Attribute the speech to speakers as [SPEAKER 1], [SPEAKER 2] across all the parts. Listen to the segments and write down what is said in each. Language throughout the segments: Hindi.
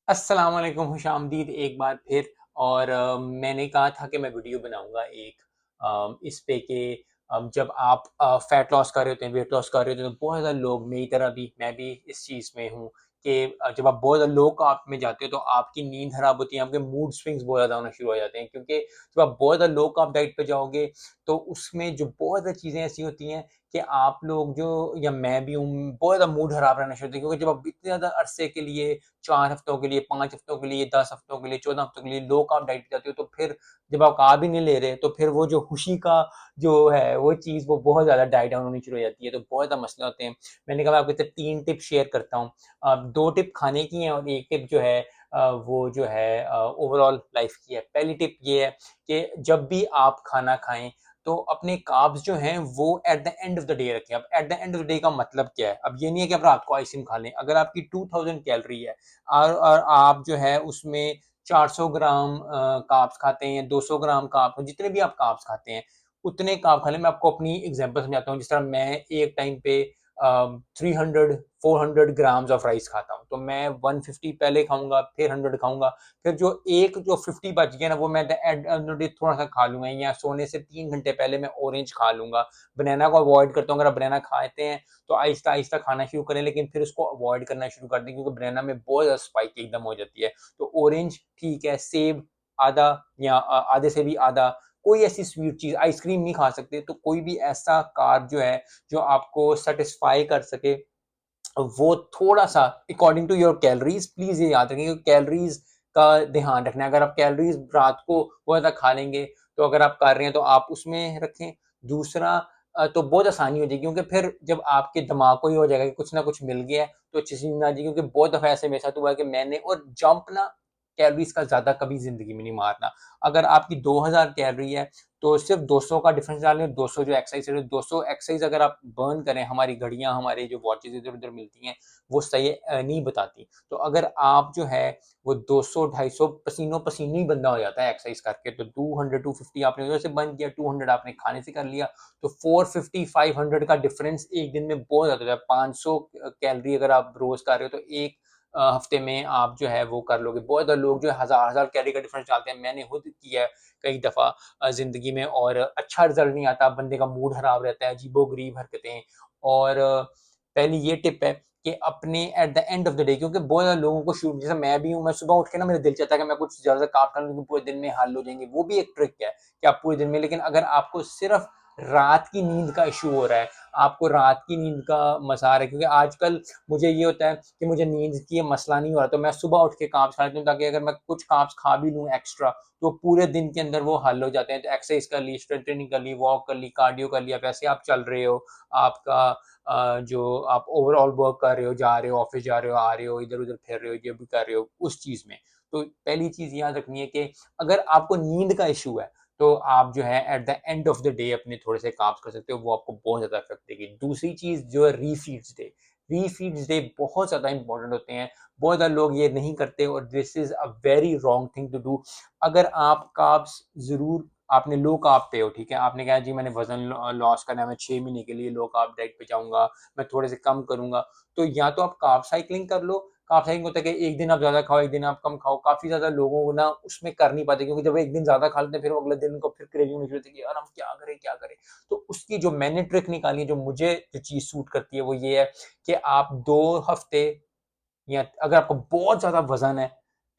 [SPEAKER 1] अस्सलाम वालेकुम, खुशामदीद एक बार फिर। और मैंने कहा था कि मैं वीडियो बनाऊँगा एक इस पे कि जब आप फैट लॉस कर रहे होते हैं, वेट लॉस कर रहे होते हैं, तो बहुत ज़्यादा लोग मेरी तरह भी मैं भी इस चीज़ में हूँ कि जब आप बहुत ज़्यादा लो कार्ब में जाते हो, तो आपकी नींद खराब होती है, आपके मूड स्विंग्स बहुत ज़्यादा होना शुरू हो जाते हैं। क्योंकि जब आप बहुत ज़्यादा लो कार्ब डाइट पे जाओगे, तो उसमें जो बहुत ज़्यादा चीज़ें ऐसी होती हैं कि आप लोग जो या मैं भी हूँ, बहुत ज़्यादा मूड खराब रहना शुरू होता है। क्योंकि जब आप इतने ज़्यादा अरसे के लिए 4 हफ्तों के लिए, 5 हफ्तों के लिए, 10 हफ्तों के लिए, 14 हफ्तों के लिए लो कार्ब डाइट पे जाते हो, तो फिर जब आप कार्ब ही नहीं ले रहे, तो फिर वो जो खुशी का जो है, वो चीज़ वो बहुत ज़्यादा डाई डाउन होनी शुरू हो जाती है, तो बहुत ज़्यादा मसले होते हैं। मैंने कहा मैं आपके साथ 3 टिप शेयर करता हूँ। 2 टिप खाने की हैं और 1 टिप जो है वो जो है ओवरऑल लाइफ़ की है। पहली टिप ये है कि जब भी आप खाना खाएँ, तो अपने कार्ब्स जो हैं वो at the end of the day रखें। अब at the end of the day का मतलब क्या है? अब ये नहीं है कि आप रात को आइसक्रीम खा लें। अगर आपकी 2000 कैलोरी है और आप जो है उसमें 400 ग्राम कार्ब्स खाते हैं, 200 ग्राम कार्ब, जितने भी आप कार्ब्स खाते हैं, उतने कार्ब खा लें। मैं आपको अपनी एग्ज़ाम्पल समझाता हूँ। जिस तरह मैं एक टाइम पे 300 400 ग्राम्स ऑफ राइस खाता हूँ, तो मैं 150 पहले खाऊँगा, फिर 100 खाऊँगा, फिर जो 50 बच गया ना, वो मैं the end of the day थोड़ा-सा खा लूँगा, या सोने से 3 घंटे पहले मैं ऑरेंज खा लूँगा। बनाना को अवॉइड करता हूँ। अगर आप बनाना खाते हैं, तो आहिस्ता-आहिस्ता खाना शुरू करें, लेकिन फिर उसको अवॉइड करना शुरू कर दें, क्योंकि बनाना में बहुत ज़्यादा स्पाइक एकदम हो जाती है। तो ऑरेंज ठीक है, सेब आधा या आधे से भी आधा, कोई ऐसी स्वीट चीज़, आइसक्रीम नहीं खा सकते, तो कोई भी ऐसा कार्ब जो है, जो आपको सैटिस्फाई कर सके, वो थोड़ा-सा according to your calories, please ये याद रखें कि कैलोरीज़ का ध्यान रखना है। अगर आप कैलोरीज़ रात को बहुत ज़्यादा खा लेंगे, तो अगर आप कर रहे हैं तो आप उसमें रखें। दूसरा, तो बहुत आसानी हो जाएगी, क्योंकि फिर जब आपके दिमाग को ये हो जाएगा कि कुछ ना कुछ मिल गया है, तो अच्छी सी नींद आ जाएगी। क्योंकि बहुत दफ़ा ऐसे मेरे साथ हुआ है कि मैंने और जंप ना कैलोरीज़ का ज़्यादा कभी ज़िंदगी में नहीं मारना। अगर आपकी 2000 कैलोरी है, तो सिर्फ़ 200 का डिफरेंस डालें, 200 जो एक्सरसाइज़ है, 200 एक्सरसाइज़ अगर आप बर्न करें, हमारी घड़ियाँ, हमारी जो वॉचेज़ इधर-उधर मिलती हैं, वो सही नहीं बताती। तो अगर आप जो है वो 200 250 पसीनो-पसीने ही बंदा हो जाता है एक्सरसाइज़ करके, तो 200 250 आपने उधर से बर्न किया, 200 आपने खाने से कर लिया, तो 450 500 का डिफरेंस एक दिन में बहुत ज़्यादा हो जाता है। 500 कैलोरी अगर आप रोज़ खा रहे हो, तो एक हफ्ते में आप जो है वो कर लोगे। बहुत ज़्यादा लोग जो है हज़ार-हज़ार कैलोरी का डिफरेंस डालते हैं। मैंने खुद किया है कई दफ़ा ज़िंदगी में, और अच्छा रिज़ल्ट नहीं आता, बंदे का मूड खराब रहता है, अजीबो-गरीब हरकतें। और पहली ये टिप है कि अपने at the end of the day, क्योंकि बहुत ज़्यादा लोगों को शुरू, जैसे मैं भी हूँ, मैं सुबह उठ के ना मेरा दिल चाहता है कि मैं कुछ ज़्यादा काम कर लूँ, क्योंकि पूरे दिन में हल हो जाएँगे। वो भी एक ट्रिक है कि आप पूरे दिन में, लेकिन अगर आपको सिर्फ़ रात की नींद का इश्यू हो रहा है, आपको रात की नींद का मसा आ रहा है, क्योंकि आजकल मुझे ये होता है कि मुझे नींद की ये मसला नहीं हो रहा, तो मैं सुबह उठ के कार्ब्स खा लेता हूँ, ताकि अगर मैं कुछ कार्ब्स खा भी लूँ एक्स्ट्रा, तो पूरे दिन के अंदर वो हल हो जाते हैं। तो एक्सरसाइज़ कर ली, स्ट्रेंथ ट्रेनिंग कर ली, वॉक कर ली, कार्डियो कर लिया, वैसे आप चल रहे हो, आपका जो आप ओवरऑल वर्क कर रहे हो, जा रहे हो, ऑफ़िस जा रहे हो, आ रहे हो, इधर-उधर फिर रहे हो, ये भी कर रहे हो, उस चीज़ में। तो पहली चीज़ याद रखनी है कि अगर आपको नींद का इश्यू है, तो आप जो है at the end of the day अपने थोड़े से कार्ब्स कर सकते हो, वो आपको बहुत ज़्यादा इफ़ेक्ट देगी। दूसरी चीज़ जो है, रीफीड्स डे। रीफीड्स डे बहुत ज़्यादा इंपॉर्टेंट होते हैं। बहुत ज़्यादा लोग ये नहीं करते, और this is a very wrong thing to do. अगर आप कार्ब्स ज़रूर, आपने लो कार्ब पे हो, ठीक है, आपने कहा जी मैंने वज़न लॉस करना है, मैं 6 महीने के लिए लो कार्ब डाइट पे जाऊँगा, मैं थोड़े से कम करूँगा, तो या तो आप कार्ब साइक्लिंग कर लो। कार्ब साइक्लिंग होता है कि एक दिन आप ज़्यादा खाओ, एक दिन आप कम खाओ। काफ़ी ज़्यादा लोगों को ना उसमें कर नहीं पाते, क्योंकि जब एक दिन ज़्यादा खा लेते हैं, फिर वो अगले दिन उनको फिर क्रेविंग होनी शुरू होती है कि यार हम क्या करें, क्या करें? तो उसकी जो मैंने ट्रिक निकाली है, जो मुझे जो चीज़ सूट करती है, वो ये है कि आप 2 हफ्ते, या अगर आपको बहुत ज़्यादा वज़न है,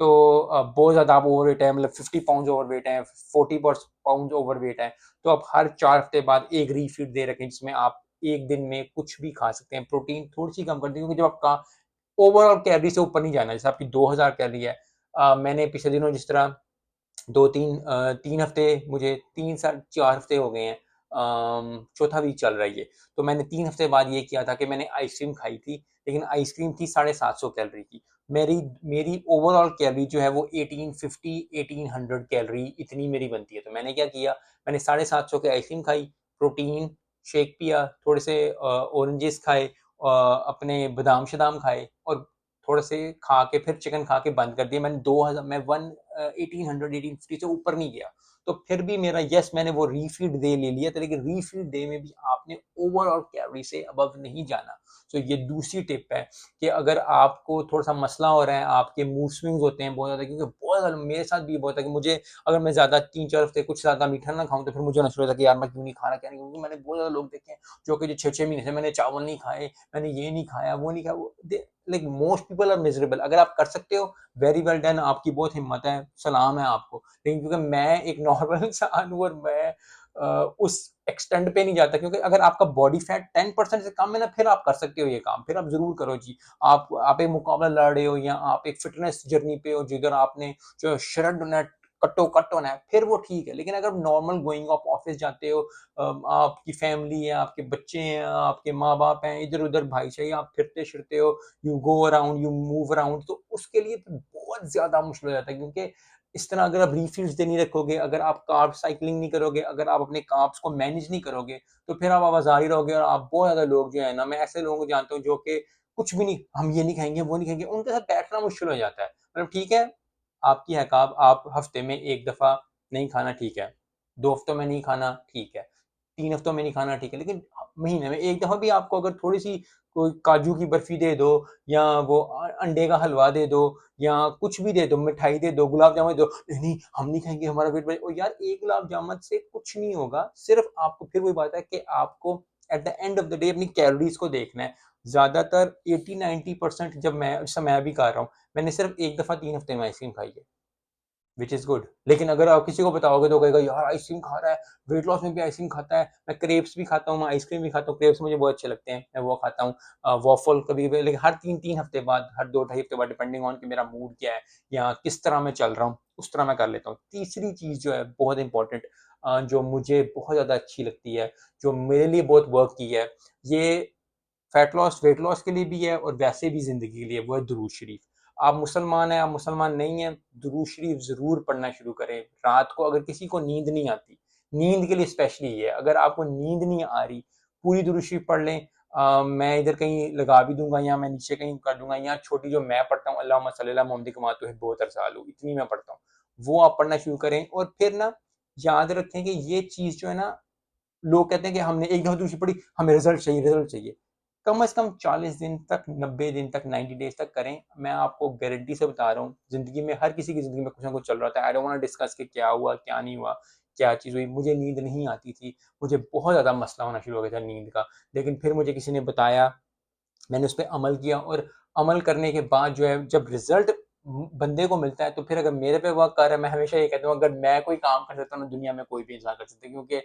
[SPEAKER 1] तो बहुत ज़्यादा आप ओवरवेट है, मतलब 50 पाउंड्स ओवरवेट है, 40 पाउंड्स ओवरवेट है, तो आप हर 4 हफ्ते बाद एक रीफीड दे रखें, जिसमें आप एक दिन में कुछ भी खा सकते हैं। प्रोटीन थोड़ी-सी कम कर दें, क्योंकि जब आपका ओवरऑल कैलोरी से ऊपर नहीं जाना, जैसे आपकी 2000 कैलोरी है। मैंने पिछले दिनों जिस तरह 3 हफ्ते, मुझे 3 साढ़े 4 हफ्ते हो गए हैं, चौथा वीक चल रहा है ये। तो मैंने 3 हफ्ते बाद ये किया था कि मैंने आइसक्रीम खाई थी, लेकिन आइसक्रीम थी 750 कैलोरी की। मेरी मेरी ओवरऑल कैलोरी जो है वो 1850 1800 कैलोरी इतनी मेरी बनती है। तो मैंने क्या किया, मैंने 750 की आइसक्रीम खाई, प्रोटीन शेक पिया, थोड़े से ऑरेंजेस खाए, अपने बादाम-शादाम खाए, और थोड़े से खा के फिर चिकन खा के बंद कर दिया। मैंने 2000 मैं 1800 1850 से ऊपर नहीं गया। तो फिर भी मेरा यस मैंने वो रीफीड डे ले लिया था, लेकिन रीफीड डे में भी आपने ओवरऑल कैलोरी से अबव नहीं जाना। तो ये दूसरी टिप है कि अगर आपको थोड़ा-सा मसला हो रहा है, आपके मूड स्विंग्स होते हैं बहुत ज़्यादा, क्योंकि बहुत ज़्यादा मेरे साथ भी ये बहुत है कि मुझे अगर मैं ज़्यादा 3-4 हफ्ते कुछ ज़्यादा मीठा ना खाऊँ, तो फिर मुझे होना शुरू होता है कि यार मैं क्यों नहीं खा रहा, क्या नहीं, क्योंकि मैंने बहुत ज़्यादा लोग देखे हैं जो कि जो 6-6 महीने से मैंने चावल नहीं खाए, मैंने ये नहीं खाया, वो नहीं खाया, वो they like most people are miserable. अगर आप कर सकते हो, वेरी वेल डन, आपकी बहुत हिम्मत है, सलाम है आपको। लेकिन क्योंकि मैं एक नॉर्मल इंसान हूँ और मैं उस एक्सटेंड पे नहीं जाता, क्योंकि अगर आपका बॉडी फैट 10% से कम है ना, फिर आप कर सकते हो ये काम, फिर आप ज़रूर करो जी। आप एक मुकाबला लड़ रहे हो या आप एक फिटनेस जर्नी पे हो जिधर आपने जो श्रेड होना है, कट्टो-कट्ट होना है, फिर वो ठीक है। लेकिन अगर नॉर्मल गोइंग आप ऑफिस जाते हो, आपकी फैमिली है, आपके बच्चे हैं, आपके माँ-बाप हैं, इधर-उधर भाई-चाई, आप फिरते-शिरते हो, you go around, you move around, तो उसके लिए तो बहुत ज़्यादा मुश्किल हो जाता है, क्योंकि इस तरह अगर आप रिफिल्स नहीं रखोगे, अगर आप कार्ब साइक्लिंग नहीं करोगे, अगर आप अपने कार्ब्स को मैनेज नहीं करोगे, तो फिर आप आवाज़ार ही रहोगे। और आप बहुत ज़्यादा लोग जो है ना, मैं ऐसे लोगों को जानता हूँ जो कि कुछ भी नहीं, हम ये नहीं खाएँगे, वो नहीं खाएँगे, उनके साथ बैठना मुश्किल हो जाता है। मतलब ठीक है, आपकी है कार्ब, आप हफ्ते में 1 दफ़ा नहीं खाना ठीक है, 2 हफ्तों में नहीं खाना ठीक है, 3 हफ्तों में नहीं खाना ठीक है, लेकिन महीने में 1 दफ़ा भी आपको अगर थोड़ी-सी कोई काजू की बर्फी दे दो या वो अंडे का हलवा दे दो या कुछ भी दे दो, मिठाई दे दो, गुलाब जामुन दे दो, नहीं हम नहीं खाएँगे, हमारा पेट भरे, ओ यार, एक गुलाब जामुन से कुछ नहीं होगा। सिर्फ़ आपको फिर वही बात है कि आपको at the end of the day अपनी कैलोरीज़ को देखना है। ज़्यादातर 80-90% जब मैं, जैसा मैं अभी कर रहा हूँ, मैंने सिर्फ़ 1 दफ़ा 3 हफ्ते में आइसक्रीम खाई है। Which is good. लेकिन अगर आप किसी को बताओगे तो कहेगा यार आइसक्रीम खा रहा है, वेट लॉस में भी आइसक्रीम खाता है, मैं क्रेप्स भी खाता हूँ, मैं आइसक्रीम भी खाता हूँ, क्रेप्स मुझे बहुत अच्छे लगते हैं, मैं वो खाता हूँ। वॉफल कभी-कभी, लेकिन हर 3-3 हफ्ते बाद, हर 2 ढाई हफ्ते बाद, डिपेंडिंग ऑन कि मेरा मूड क्या है या किस तरह मैं चल रहा हूँ, उस तरह मैं कर लेता हूँ। तीसरी चीज़ जो है बहुत इम्पोर्टेंट, जो मुझे बहुत ज़्यादा अच्छी लगती है, जो मेरे लिए बहुत वर्क की है, ये फैट लॉस, वेट लॉस के लिए भी है और वैसे भी ज़िंदगी के लिए, वो है दुरूद शरीफ। आप मुसलमान हैं, आप मुसलमान नहीं हैं, दुरूद शरीफ ज़रूर पढ़ना शुरू करें। रात को अगर किसी को नींद नहीं आती, नींद के लिए स्पेशली ये है, अगर आपको नींद नहीं आ रही, पूरी दुरूद शरीफ पढ़ लें। मैं इधर कहीं लगा भी दूँगा या मैं नीचे कहीं कर दूँगा, या छोटी जो मैं पढ़ता हूँ, अल्लाहुम्मा सल्ली अला मुहम्मद कमा तुहिब्बु व तरज़ालु, इतनी मैं पढ़ता हूँ। वो आप पढ़ना शुरू करें और फिर ना याद रखें कि ये चीज़ जो है ना, लोग कहते हैं कि हमने एक दफ़ा दूसरी पढ़ी, हमें रिज़ल्ट चाहिए, रिज़ल्ट चाहिए। कम से कम 40 दिन तक, 90 दिन तक, 90 डेज़ तक करें। मैं आपको गारंटी से बता रहा हूँ, ज़िंदगी में हर किसी की ज़िंदगी में कुछ ना कुछ चल रहा होता है। I don't want to discuss कि क्या हुआ, क्या नहीं हुआ, क्या चीज़ हुई। मुझे नींद नहीं आती थी, मुझे बहुत ज़्यादा मसला होना शुरू हो गया था नींद का। लेकिन फिर मुझे किसी ने बताया, मैंने उस पे अमल किया और अमल करने के बाद जो है, जब रिज़ल्ट बंदे को मिलता है, तो फिर अगर मेरे पे वर्क कर रहा है, मैं हमेशा ये कहता हूँ, अगर मैं कोई काम कर सकता हूँ ना, दुनिया में कोई भी इंसान कर सकता है, क्योंकि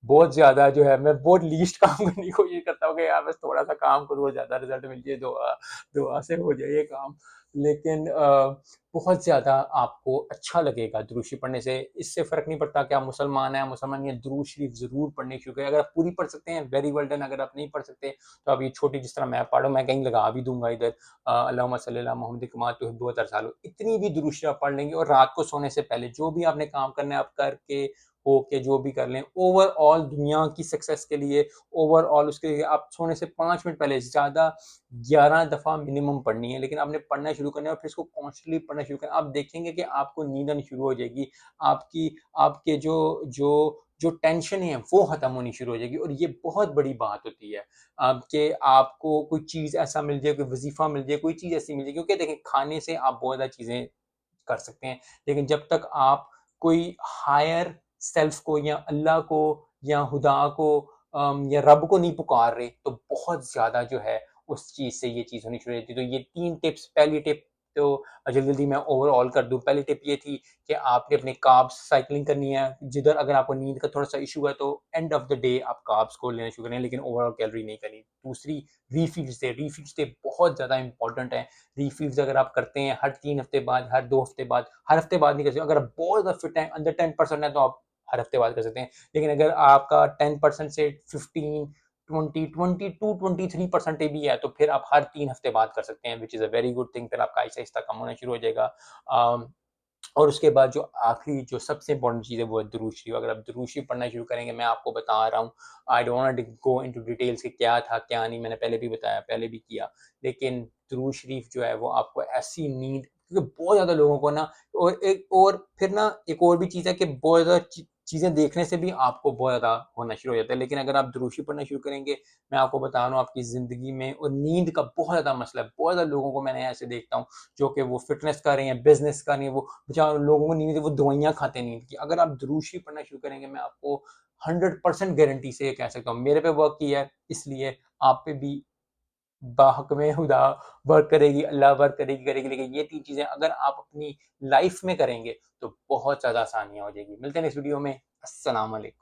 [SPEAKER 1] बहुत ज़्यादा जो है, मैं बहुत लीस्ट काम करने की कोशिश करता हूँ कि यार बस थोड़ा-सा काम करूँ और ज़्यादा रिज़ल्ट मिल जाए, दुआ दुआ से हो जाए ये काम। लेकिन बहुत ज़्यादा आपको अच्छा लगेगा दुरूद शरीफ पढ़ने से। इससे फ़र्क नहीं पड़ता कि आप मुसलमान हैं, मुसलमान नहीं हैं, दुरूद शरीफ ज़रूर पढ़नी शुरू करें। अगर आप पूरी पढ़ सकते हैं, वेरी वेल डन। अगर आप नहीं पढ़ सकते, तो आप ये छोटी, जिस तरह मैं पढ़ रहा हूँ, मैं कहीं लगा भी दूँगा इधर, अल्लाहुम्मा सल्ली अला मुहम्मद कमा तुहिब्बु व तरज़ालु, इतनी भी दुरूद शरीफ आप पढ़ लेंगे। और रात को सोने से पहले जो भी आपने काम करना है, आप करके हो के जो भी कर लें, ओवरऑल दुनिया की सक्सेस के लिए, ओवरऑल उसके लिए आप सोने से 5 मिनट पहले, ज़्यादा 11 दफ़ा मिनिमम पढ़नी है, लेकिन आपने पढ़ना शुरू करना है और फिर इसको कॉन्स्टेंटली पढ़ना शुरू करना है। आप देखेंगे कि आपको नींद आनी शुरू हो जाएगी, आपकी आपके जो जो जो टेंशन है वो खत्म होनी शुरू हो जाएगी। और ये बहुत बड़ी बात होती है, कि आपको कोई चीज़ ऐसा मिल जाए, कोई वजीफा मिल जाए, कोई चीज़ ऐसी मिल जाए, क्योंकि देखिए खाने से आप बहुत ज़्यादा चीज़ें कर सकते हैं, लेकिन जब तक आप कोई हायर सेल्फ को या अल्लाह को या खुदा को या रब को नहीं पुकार रहे, तो बहुत ज़्यादा जो है उस चीज़ से ये चीज़ होनी शुरू हो जाती है। तो ये 3 टिप्स, पहली टिप तो जल्दी-जल्दी मैं ओवरऑल कर दूँ। पहली टिप ये थी कि आपने अपने कार्ब्स साइक्लिंग करनी है, जिधर अगर आपको नींद का थोड़ा-सा इश्यू है, तो एंड ऑफ द डे आप कार्ब्स को लेना शुरू करें, लेकिन ओवरऑल कैलोरी नहीं करनी। दूसरी, रीफीड्स डे बहुत ज़्यादा इंपॉर्टेंट है। रीफील्स अगर आप करते हैं हर 3 हफ्ते बाद, हर 2 हफ्ते बाद, हर हफ्ते बाद नहीं कर सकते। अगर आप बहुत ज़्यादा फिट हैं, अंडर 10% है, तो आप हर हफ्ते बाद कर सकते हैं। लेकिन अगर आपका 10% से 15, 20, 22, 23% भी है, तो फिर आप हर 3 हफ्ते बाद कर सकते हैं, which is a very good thing. फिर आपका आहिस्ता-आहिस्ता कम होना शुरू हो जाएगा। अ, और उसके बाद जो आखिरी, जो सबसे इम्पोर्टेंट चीज़ है, वो है दुरूद शरीफ। अगर आप दुरूद शरीफ पढ़ना शुरू करेंगे, मैं आपको बता रहा हूँ, I don't want to go into details कि क्या था, क्या नहीं, मैंने पहले भी बताया, पहले भी किया। लेकिन दुरूद शरीफ जो है, वो आपको ऐसी नींद क्योंकि बहुत ज़्यादा लोगों को ना और फिर ना एक और भी चीज़ है कि बहुत ज़्यादा चीज़ें देखने से भी आपको बहुत ज़्यादा होना शुरू हो जाता है। लेकिन अगर आप दुरूशी पढ़ना शुरू करेंगे, मैं आपको बता रहा हूँ आपकी ज़िंदगी में और नींद का बहुत ज़्यादा मसला है। बहुत ज़्यादा लोगों को मैंने ऐसे देखता हूँ जो कि वो फ़िटनेस कर रहे हैं, बिज़नेस कर रहे हैं, वो बेचारे लोगों को नींद है, वो दवाइयाँ खाते हैं नींद की। अगर आप दुरूशी पढ़ना शुरू करेंगे, मैं आपको 100% गारंटी से ये कह सकता हूँ। मेरे पे वर्क किया है, इसलिए आप पे भी बाहक में खुदा वर्क करेगी, अल्लाह वर्क करेगी, करेगी। लेकिन ये 3 चीज़ें अगर आप अपनी लाइफ़ में करेंगे, तो बहुत ज़्यादा आसानियाँ हो जाएगी। मिलते हैं नेक्स्ट वीडियो में। अस्सलाम वालेकुम।